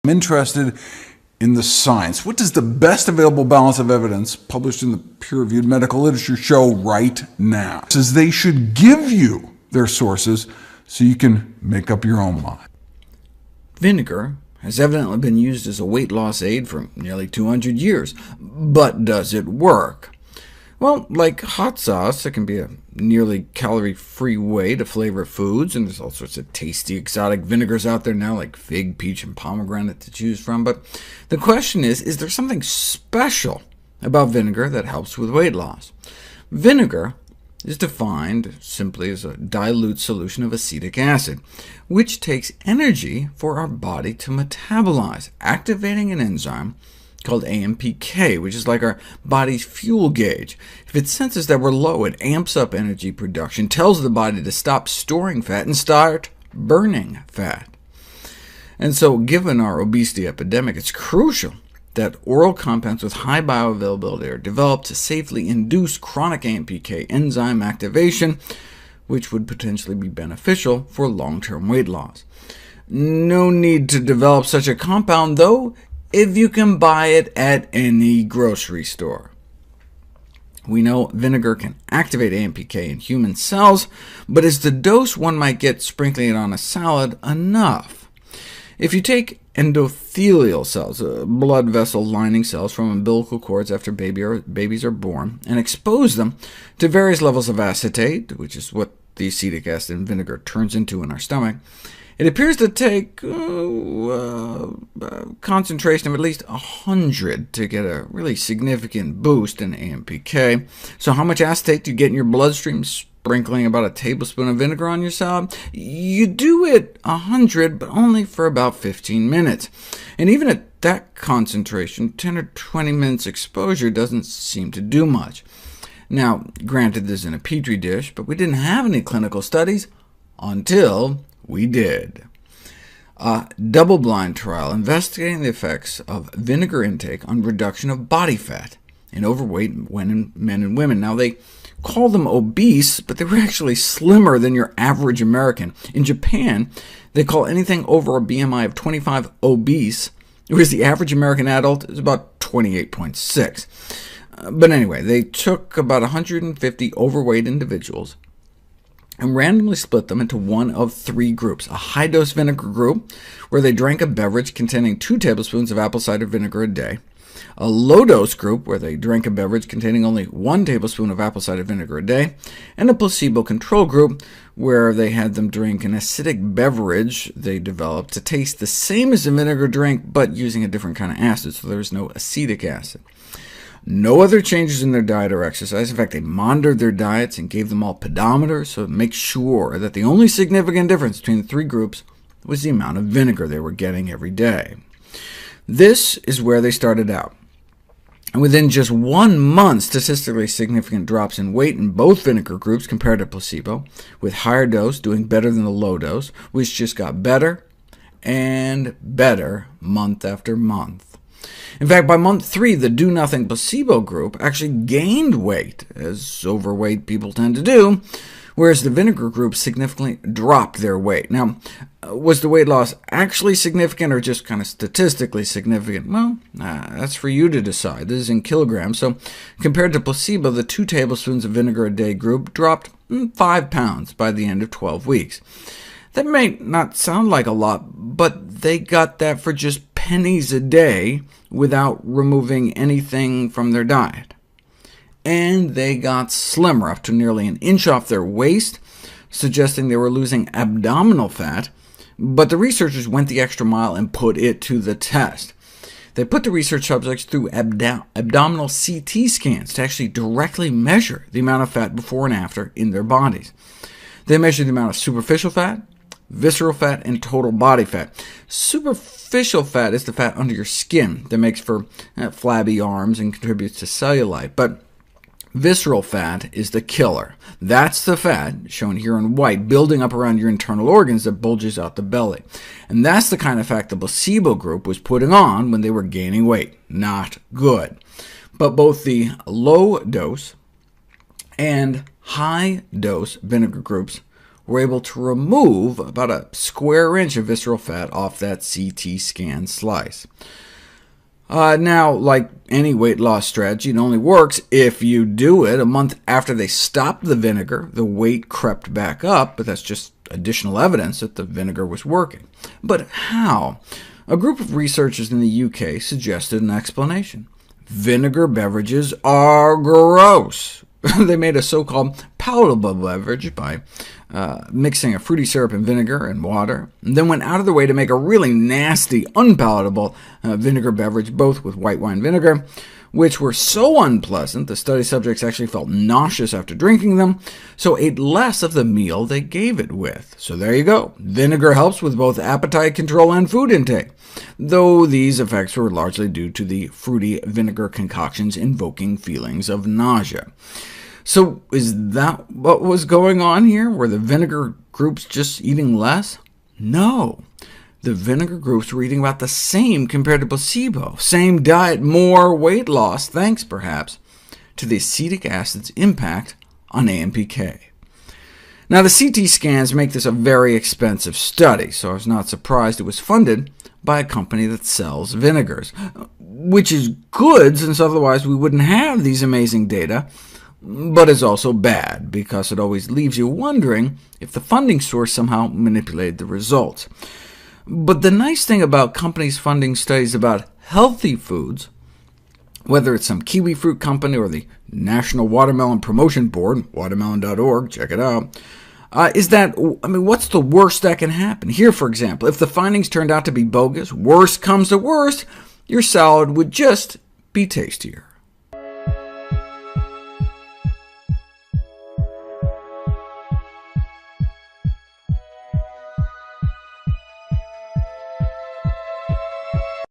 I'm interested in the science. What does the best available balance of evidence published in the peer-reviewed medical literature show right now? It says they should give you their sources so you can make up your own mind. Vinegar has evidently been used as a weight loss aid for nearly 200 years. But does it work? Well, like hot sauce, it can be a nearly calorie-free way to flavor foods, and there's all sorts of tasty exotic vinegars out there now, like fig, peach, and pomegranate to choose from. But the question is there something special about vinegar that helps with weight loss? Vinegar is defined simply as a dilute solution of acetic acid, which takes energy for our body to metabolize, activating an enzyme called AMPK, which is like our body's fuel gauge. If it senses that we're low, it amps up energy production, tells the body to stop storing fat and start burning fat. And so, given our obesity epidemic, it's crucial that oral compounds with high bioavailability are developed to safely induce chronic AMPK enzyme activation, which would potentially be beneficial for long-term weight loss. No need to develop such a compound, though, if you can buy it at any grocery store. We know vinegar can activate AMPK in human cells, but is the dose one might get sprinkling it on a salad enough? If you take endothelial cells, blood vessel lining cells from umbilical cords after babies are born, and expose them to various levels of acetate, which is what the acetic acid in vinegar turns into in our stomach, it appears to take concentration of at least 100 to get a really significant boost in AMPK. So how much acetate do you get in your bloodstream sprinkling about a tablespoon of vinegar on your salad? You do it 100, but only for about 15 minutes. And even at that concentration, 10 or 20 minutes exposure doesn't seem to do much. Now, granted, this is in a petri dish, but we didn't have any clinical studies until we did. A double-blind trial investigating the effects of vinegar intake on reduction of body fat in overweight men and women. Now, they call them obese, but they were actually slimmer than your average American. In Japan, they call anything over a BMI of 25 obese, whereas the average American adult is about 28.6. But anyway, they took about 150 overweight individuals and randomly split them into one of three groups: a high-dose vinegar group, where they drank a beverage containing 2 tablespoons of apple cider vinegar a day; a low-dose group, where they drank a beverage containing only 1 tablespoon of apple cider vinegar a day; and a placebo control group, where they had them drink an acidic beverage they developed to taste the same as a vinegar drink, but using a different kind of acid, so there was no acetic acid. No other changes in their diet or exercise. In fact, they monitored their diets and gave them all pedometers so to make sure that the only significant difference between the three groups was the amount of vinegar they were getting every day. This is where they started out. And within just 1 month, statistically significant drops in weight in both vinegar groups compared to placebo, with higher dose doing better than the low dose, which just got better and better month after month. In fact, by month 3, the do-nothing placebo group actually gained weight, as overweight people tend to do, whereas the vinegar group significantly dropped their weight. Now, was the weight loss actually significant, or just kind of statistically significant? Well, that's for you to decide. This is in kilograms, so compared to placebo, the 2 tablespoons of vinegar a day group dropped 5 pounds by the end of 12 weeks. That may not sound like a lot, but they got that for just pennies a day without removing anything from their diet. And they got slimmer, up to nearly an inch off their waist, suggesting they were losing abdominal fat, but the researchers went the extra mile and put it to the test. They put the research subjects through abdominal CT scans to actually directly measure the amount of fat before and after in their bodies. They measured the amount of superficial fat, visceral fat, and total body fat. Superficial fat is the fat under your skin that makes for flabby arms and contributes to cellulite, but visceral fat is the killer. That's the fat, shown here in white, building up around your internal organs that bulges out the belly. And that's the kind of fat the placebo group was putting on when they were gaining weight. Not good. But both the low-dose and high-dose vinegar groups were able to remove about a square inch of visceral fat off that CT scan slice. Now, like any weight loss strategy, it only works if you do it. A month after they stopped the vinegar, the weight crept back up, but that's just additional evidence that the vinegar was working. But how? A group of researchers in the UK suggested an explanation. Vinegar beverages are gross. They made a so-called palatable beverage by mixing a fruity syrup and vinegar and water, and then went out of their way to make a really nasty, unpalatable vinegar beverage, both with white wine vinegar, which were so unpleasant the study subjects actually felt nauseous after drinking them, so ate less of the meal they gave it with. So there you go. Vinegar helps with both appetite control and food intake, though these effects were largely due to the fruity vinegar concoctions invoking feelings of nausea. So is that what was going on here? Were the vinegar groups just eating less? No. The vinegar groups were eating about the same compared to placebo. Same diet, more weight loss, thanks perhaps to the acetic acid's impact on AMPK. Now, the CT scans make this a very expensive study, so I was not surprised it was funded by a company that sells vinegars, which is good, since otherwise we wouldn't have these amazing data, but is also bad, because it always leaves you wondering if the funding source somehow manipulated the results. But the nice thing about companies funding studies about healthy foods, whether it's some kiwi fruit company or the National Watermelon Promotion Board, watermelon.org, check it out, is that, what's the worst that can happen? Here, for example, if the findings turned out to be bogus, worst comes to worst, your salad would just be tastier.